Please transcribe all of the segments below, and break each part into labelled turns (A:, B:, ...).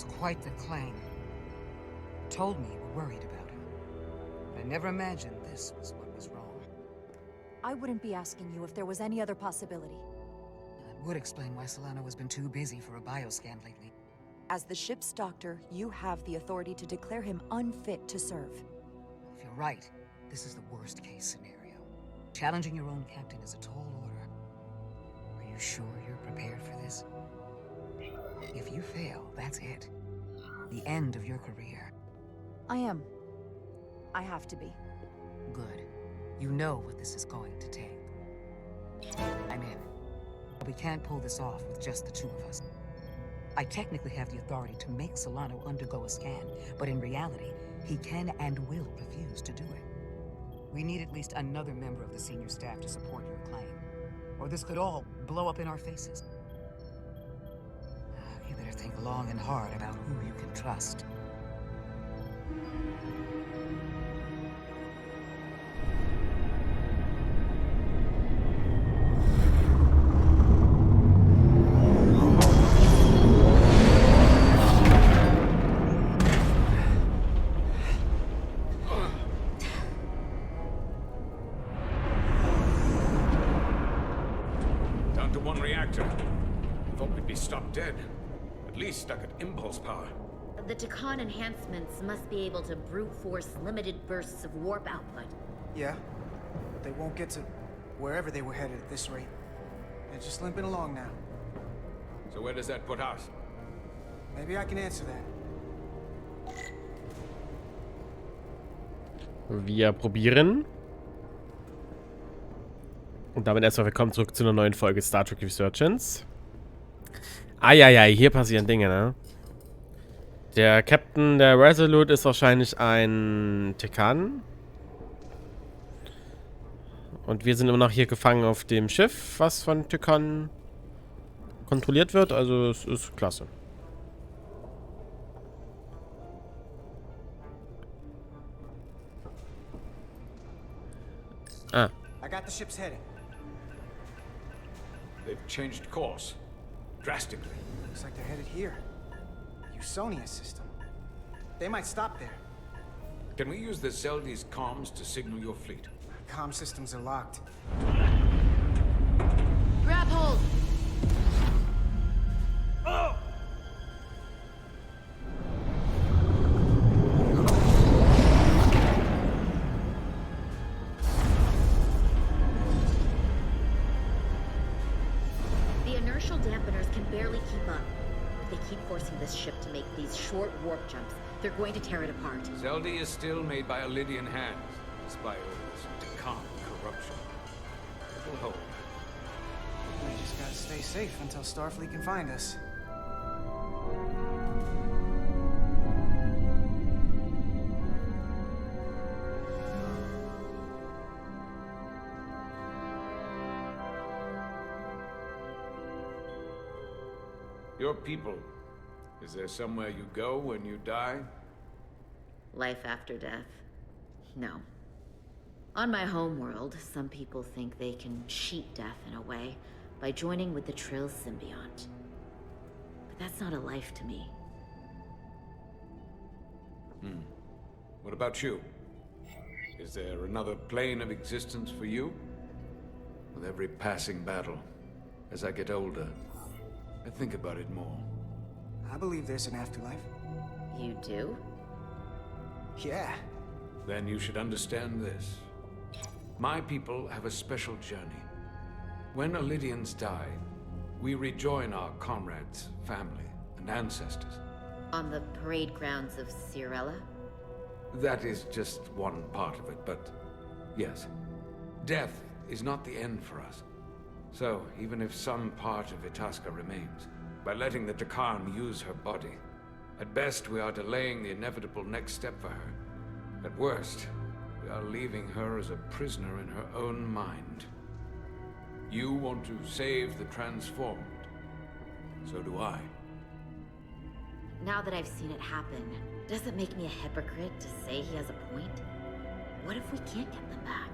A: It's quite the claim. Told me you were worried about him. But I never imagined this was what was wrong.
B: I wouldn't be asking you if there was any other possibility.
A: That would explain why Solano has been too busy for a bioscan lately.
B: As the ship's doctor, you have the authority to declare him unfit to serve.
A: If you're right, this is the worst case scenario. Challenging your own captain is a tall order. Are you sure you're prepared for this? If you fail, that's it. The end of your career.
B: I am. I have to be.
A: Good. You know what this is going to take. I'm in. We can't pull this off with just the two of us. I technically have the authority to make Solano undergo a scan, but in reality, he can and will refuse to do it. We need at least another member of the senior staff to support your claim, or this could all blow up in our faces. You better think long and hard about who you can trust.
C: Dead. At least I could impulse power.
D: The Takan enhancements must be able to brute force limited bursts of warp output.
E: Yeah, but they won't get to wherever they were headed at this rate. They're just limping along now.
C: So where does that put us?
E: Maybe I can answer that.
F: Wir probieren. Und damit erstmal willkommen zurück zu einer neuen Folge Star Trek Resurgence. Eieiei, hier passieren Dinge, ne? Der Captain der Resolute ist wahrscheinlich ein Takan. Und wir sind immer noch hier gefangen auf dem Schiff, was von Takan kontrolliert wird. Also es ist klasse. Ah.
E: I got the ship's heading.
C: They've changed course. Drastically.
E: Looks like they're headed here. Usonia system. They might stop there.
C: Can we use the Zeldy's comms to signal your fleet?
E: Comm systems are locked.
D: Grab hold!
C: Oh!
D: Dampeners can barely keep up. If they keep forcing this ship to make these short warp jumps, they're going to tear it apart.
C: Zeldy is still made by Lydian hands, despite all this Takan corruption. It'll hold.
E: We just gotta stay safe until Starfleet can find us.
C: Your people, is there somewhere you go when you die?
D: Life after death? No. On my homeworld, some people think they can cheat death in a way by joining with the Trill symbiont. But that's not a life to me.
C: What about you? Is there another plane of existence for you? With every passing battle, as I get older, I think about it more.
E: I believe there's an afterlife.
D: You do?
E: Yeah.
C: Then you should understand this. My people have a special journey. When Lydians die, we rejoin our comrades, family, and ancestors.
D: On the parade grounds of Cirella?
C: That is just one part of it, but yes. Death is not the end for us. So, even if some part of Itasca remains, by letting the Takan use her body, at best we are delaying the inevitable next step for her. At worst, we are leaving her as a prisoner in her own mind. You want to save the transformed. So do I.
D: Now that I've seen it happen, does it make me a hypocrite to say he has a point? What if we can't get them back?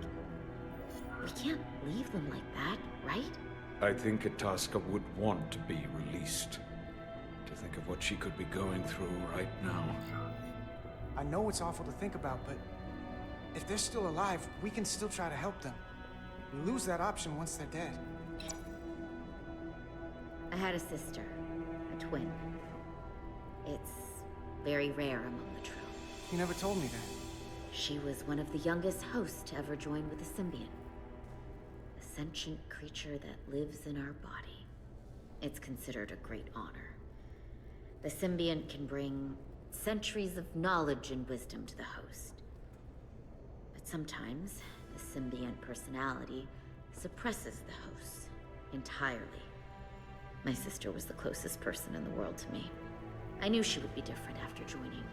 D: We can't leave them like that, right?
C: I think Itasca would want to be released. To think of what she could be going through right now.
E: I know it's awful to think about, but if they're still alive, we can still try to help them. We lose that option once they're dead.
D: I had a sister, a twin. It's very rare among the Trill.
E: You never told me that.
D: She was one of the youngest hosts to ever join with a symbiont. A sentient creature that lives in our body. It's considered a great honor. The symbiont can bring centuries of knowledge and wisdom to the host. But sometimes, the symbiont personality suppresses the host entirely. My sister was the closest person in the world to me. I knew she would be different after joining.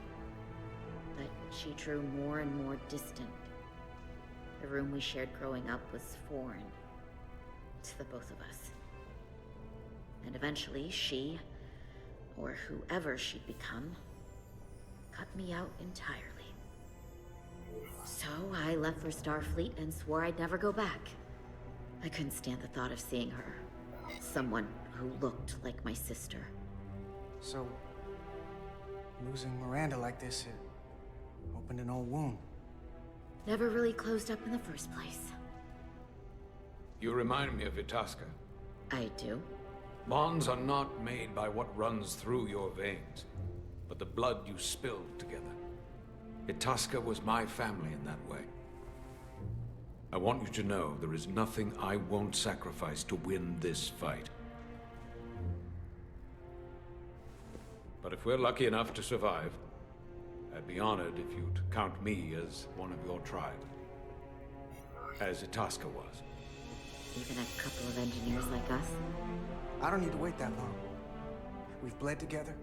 D: But she drew more and more distant. The room we shared growing up was foreign to the both of us. And eventually she, or whoever she'd become, cut me out entirely. So I left for Starfleet and swore I'd never go back. I couldn't stand the thought of seeing her. Someone who looked like my sister.
E: So, losing Miranda like this, it opened an old wound.
D: Never really closed up in the first place.
C: You remind me of Itasca.
D: I do.
C: Bonds are not made by what runs through your veins, but the blood you spilled together. Itasca was my family in that way. I want you to know there is nothing I won't sacrifice to win this fight. But if we're lucky enough to survive, I'd be honored if you'd count me as one of your tribe. As Itasca was.
D: Even a couple of engineers like us?
E: I don't need to wait that long. We've bled together.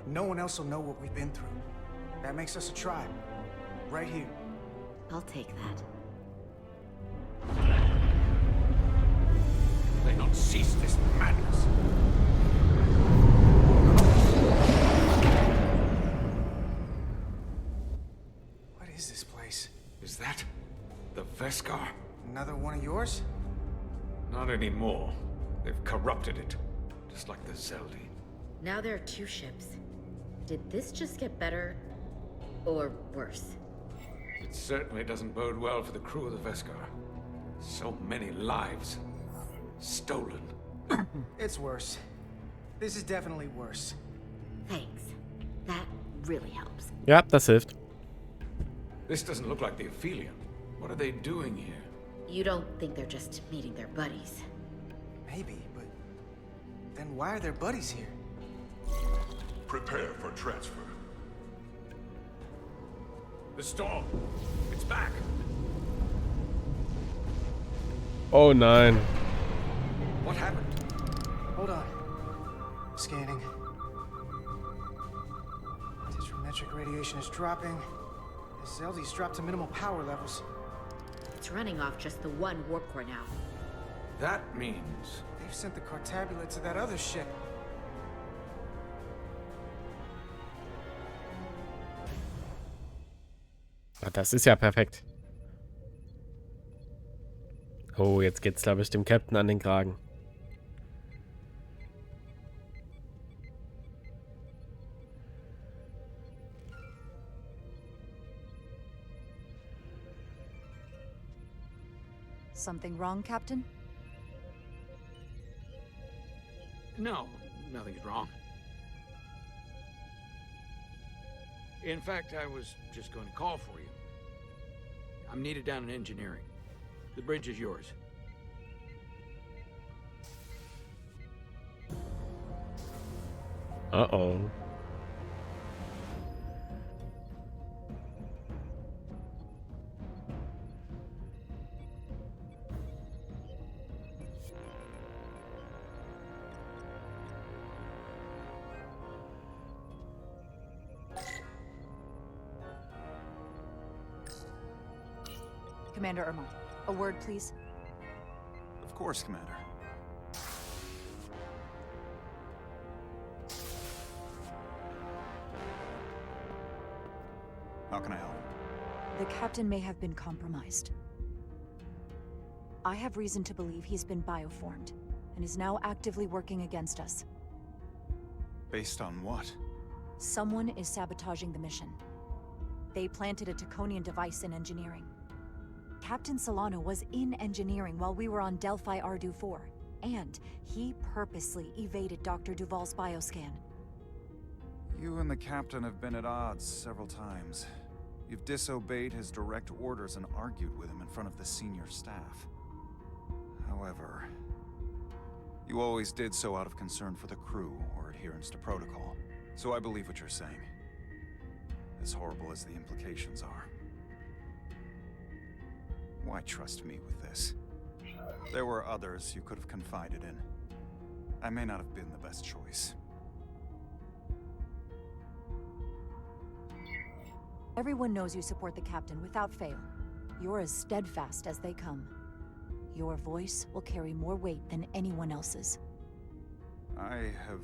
E: No one else will know what we've been through. That makes us a tribe. Right here.
D: I'll take that.
C: They not cease this madness.
E: What is this place?
C: Is that the Veskar?
E: Another one of yours?
C: Not anymore. They've corrupted it, just like the Zeldi.
D: Now there are two ships. Did this just get better or worse?
C: It certainly doesn't bode well for the crew of the Veskar. So many lives stolen.
E: It's worse. This is definitely worse.
D: Thanks. That really helps.
F: Ja, das hilft.
C: This doesn't look like the Aphelion. What are they doing here?
D: You don't think they're just meeting their buddies?
E: Maybe, but then why are their buddies here?
G: Prepare for transfer.
C: The storm. It's back.
F: Oh nein.
C: What happened?
E: Hold on. Scanning. Metric radiation is dropping. The Zeldi's dropped to minimal power levels.
D: It's running off just the one warp core now.
C: That means...
E: They've sent the Cartabula to that other ship.
F: Ah, das ist ja perfekt. Oh, jetzt geht's, glaube ich, dem Captain an den Kragen.
B: Something wrong, Captain?
C: No, nothing's wrong. In fact, I was just going to call for you. I'm needed down in engineering. The bridge is yours.
F: Uh-oh.
B: Commander Irma, a word, please.
H: Of course, Commander. How can I help?
B: The captain may have been compromised. I have reason to believe he's been bioformed, and is now actively working against us.
H: Based on what?
B: Someone is sabotaging the mission. They planted a Taconian device in engineering. Captain Solano was in engineering while we were on Delphi Ardu 4, and he purposely evaded Dr. Duval's bioscan.
H: You and the captain have been at odds several times. You've disobeyed his direct orders and argued with him in front of the senior staff. However, you always did so out of concern for the crew or adherence to protocol. So I believe what you're saying, as horrible as the implications are. Why trust me with this? There were others you could have confided in. I may not have been the best choice.
B: Everyone knows you support the captain without fail. You're as steadfast as they come. Your voice will carry more weight than anyone else's.
H: I have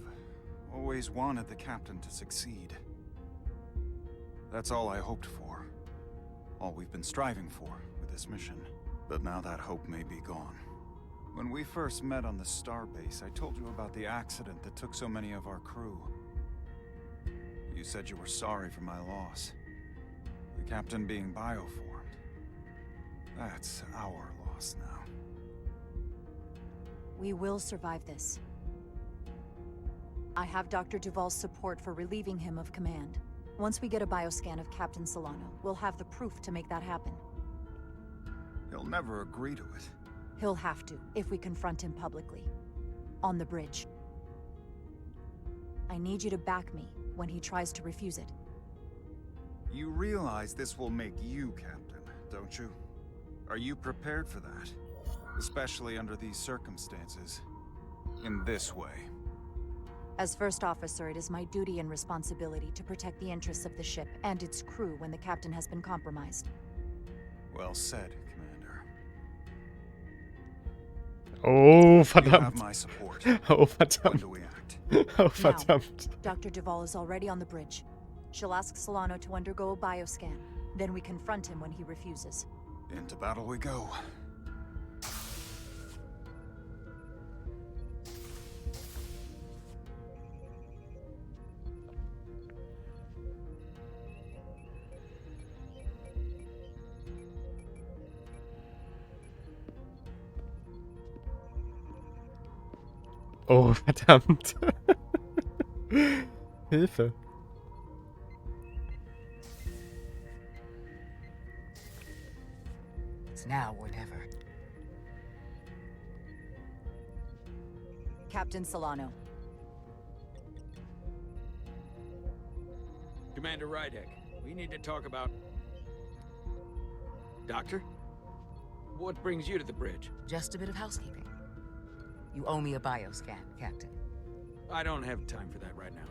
H: always wanted the captain to succeed. That's all I hoped for. All we've been striving for with this mission. But now that hope may be gone. When we first met on the starbase, I told you about the accident that took so many of our crew. You said you were sorry for my loss. The captain being bioformed. That's our loss now.
B: We will survive this. I have Dr. Duval's support for relieving him of command. Once we get a bioscan of Captain Solano, we'll have the proof to make that happen.
H: He'll never agree to it.
B: He'll have to, if we confront him publicly. On the bridge. I need you to back me when he tries to refuse it.
H: You realize this will make you captain, don't you? Are you prepared for that? Especially under these circumstances. In this way.
B: As first officer, it is my duty and responsibility to protect the interests of the ship and its crew when the captain has been compromised.
H: Well said, Commander.
F: Oh,
H: You have
F: verdammt.
H: my support.
F: Oh,
H: When
F: verdammt.
H: do we act?
F: Oh, verdammt.
B: Dr. Duval is already on the bridge. She'll ask Solano to undergo a bioscan. Then we confront him when he refuses.
H: Into battle we go.
F: Oh, verdammt. Hilfe.
A: It's now or never.
B: Captain Solano.
C: Commander Rydek, we need to talk about... Doctor? What brings you to the bridge?
A: Just a bit of housekeeping. You owe me a bioscan, Captain.
C: I don't have time for that right now.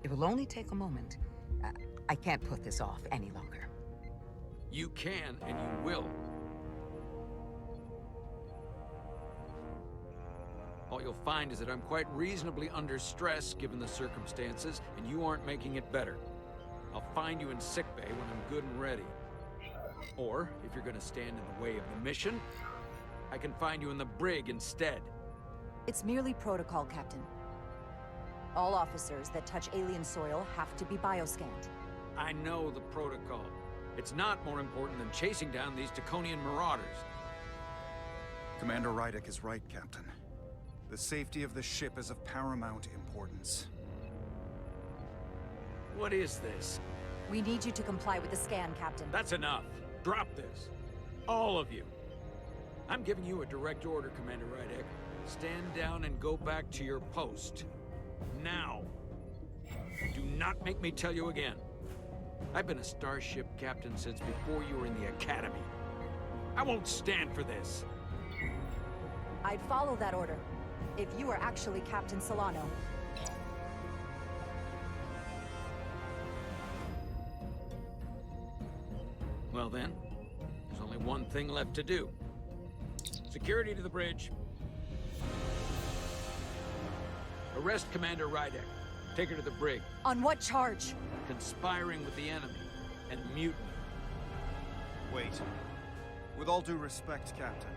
A: It will only take a moment. I can't put this off any longer.
C: You can, and you will. All you'll find is that I'm quite reasonably under stress given the circumstances, and you aren't making it better. I'll find you in sickbay when I'm good and ready. Or, if you're gonna stand in the way of the mission, I can find you in the brig instead.
B: It's merely protocol, Captain. All officers that touch alien soil have to be bioscanned.
C: I know the protocol. It's not more important than chasing down these Taconian marauders.
H: Commander Rydek is right, Captain. The safety of the ship is of paramount importance.
C: What is this?
B: We need you to comply with the scan, Captain.
C: That's enough. Drop this. All of you. I'm giving you a direct order, Commander Rydek. Stand down and go back to your post. Now. Do not make me tell you again. I've been a starship captain since before you were in the academy. I won't stand for this.
B: I'd follow that order, if you were actually Captain Solano.
C: Well then, there's only one thing left to do. Security to the bridge. Arrest Commander Rydek. Take her to the brig.
B: On what charge?
C: Conspiring with the enemy and mutiny.
H: Wait. With all due respect, Captain,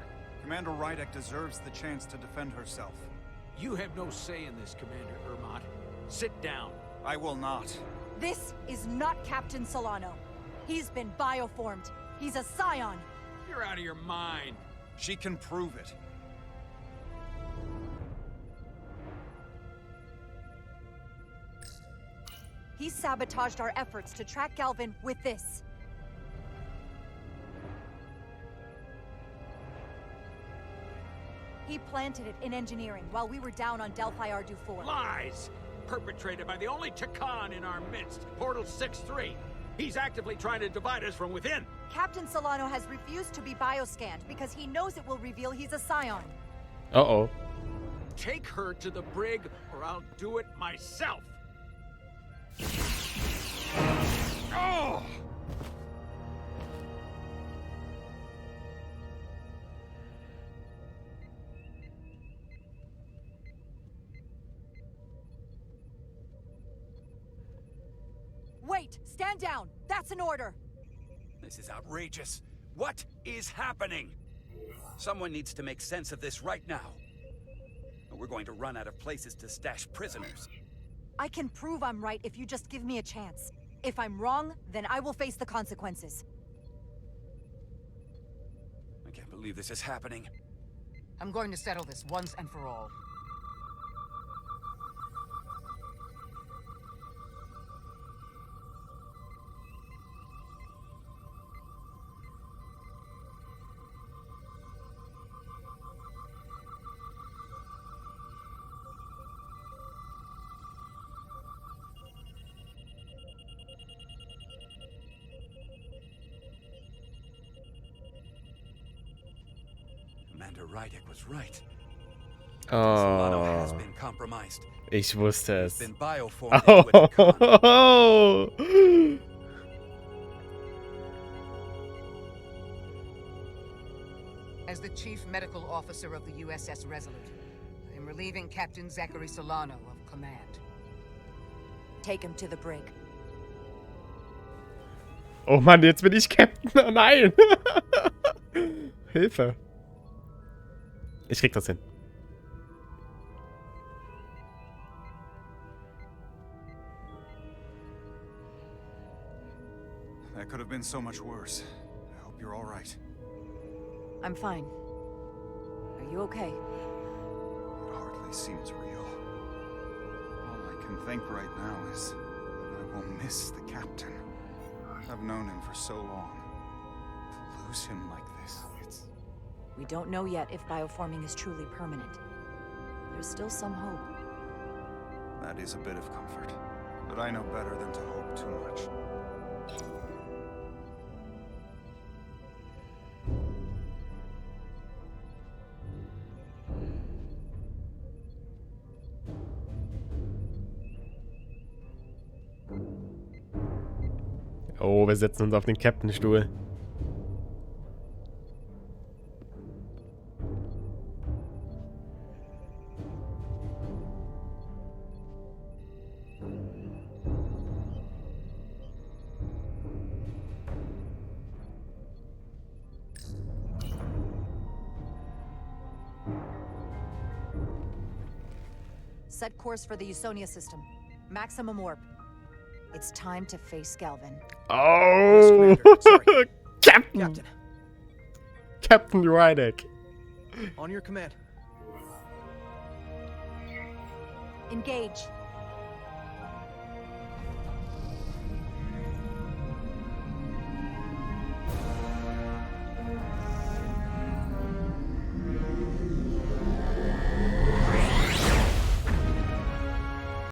H: Commander Rydek deserves the chance to defend herself.
C: You have no say in this, Commander Ermont. Sit down.
H: I will not.
B: This is not Captain Solano. He's been bioformed. He's a scion.
C: You're out of your mind.
H: She can prove it.
B: He sabotaged our efforts to track Galvin with this. He planted it in engineering while we were down on Delphi Ardu 4.
C: Lies! Perpetrated by the only Takan in our midst, Portal 6-3. He's actively trying to divide us from within.
B: Captain Solano has refused to be bioscanned because he knows it will reveal he's a scion.
F: Uh-oh.
C: Take her to the brig, or I'll do it myself. Oh!
B: Wait! Stand down! That's an order!
I: This is outrageous. What is happening? Someone needs to make sense of this right now. Or we're going to run out of places to stash prisoners.
B: I can prove I'm right if you just give me a chance. If I'm wrong, then I will face the consequences.
I: I can't believe this is happening.
A: I'm going to settle this once and for all.
I: Commander Rydek was right. Solano has been compromised.
F: Ich wusste
I: He's
F: es.
I: been bioformed into a Takan.
F: Oh.
A: As the Chief Medical Officer of the USS Resolute, I am relieving Captain Zachary Solano of command.
B: Take him to the brig.
F: Oh Mann, jetzt bin ich Captain. Oh nein. Hilfe. Ich krieg das hin.
H: That could have been so much worse. I hope you're all right.
B: I'm fine. Are you okay?
H: It hardly seems real. All I can think right now is that I will miss the captain. I've known him for so long. To lose him like this, it's...
B: We don't know yet if bioforming is truly permanent. There's still some hope.
H: That is a bit of comfort. But I know better than to hope too much.
F: Oh, wir setzen uns auf den Captain-Stuhl.
B: Set course for the Usonia system. Maximum warp. It's time to face Galvin.
F: Oh!
E: Sorry.
F: Captain!
E: Captain,
F: Captain Rydek.
E: on your command.
B: Engage.